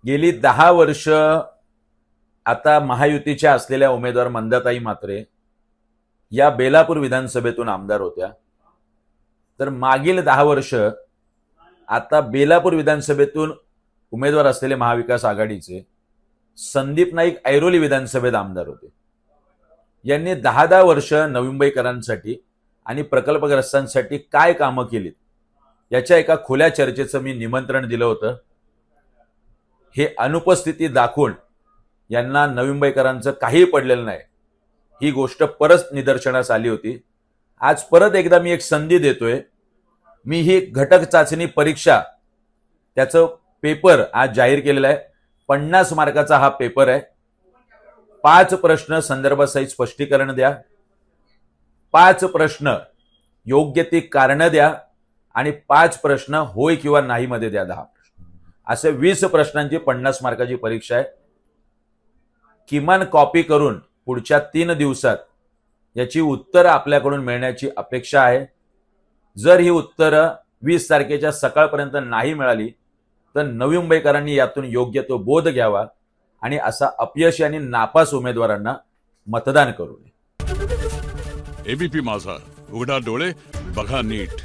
गेली 10 वर्ष आता महायुतीच्या असलेल्या उमेदवार मंदाताई म्हात्रे या बेलापूर विधानसभेतून आमदार होत्या। तर मागील 10 वर्ष आता बेलापूर विधानसभेतून उमेदवार असलेले महाविकास आघाडीचे संदीप नाईक ऐरोली विधानसभेत आमदार होते। यांनी 10 वर्ष नवी मुंबईकरांसाठी आणि प्रकल्पग्रस्तांसाठी काय कामं केलीत याच्या एका खुल्या चर्चेचं मी निमंत्रण दिलं होतं। हे अनुपस्थिती दाखवून यांना नवी मुंबईकरांचं काही पडलेलं नाही ही गोष्ट परत निदर्शनास आली होती। आज परत एकदा मी एक संधी देतोय। मी ही घटक चाचणी परीक्षा त्याचं पेपर आज जाहीर केलेला आहे। 50 मार्काचा हा पेपर आहे। 5 प्रश्न संदर्भासहित स्पष्टीकरण द्या, 5 प्रश्न योग्य ती कारणं द्या आणि 5 प्रश्न होय किंवा नाही मध्ये द्या। 10 प्रश्न असे 20 प्रश्नांची 50 मार्काची परीक्षा आहे। किमान कॉपी करून पुढच्या 3 दिवसात याची उत्तरं आपल्याकडून मिळण्याची अपेक्षा आहे। जर ही उत्तरं 20 तारखेच्या सकाळपर्यंत नाही मिळाली तर नवी मुंबईकरांनी यातून योग्य तो बोध घ्यावा आणि असा अपयशी आणि नापास उमेदवारांना मतदान करू नये। एबीपी माझा, उघडा डोळे बघा नीट।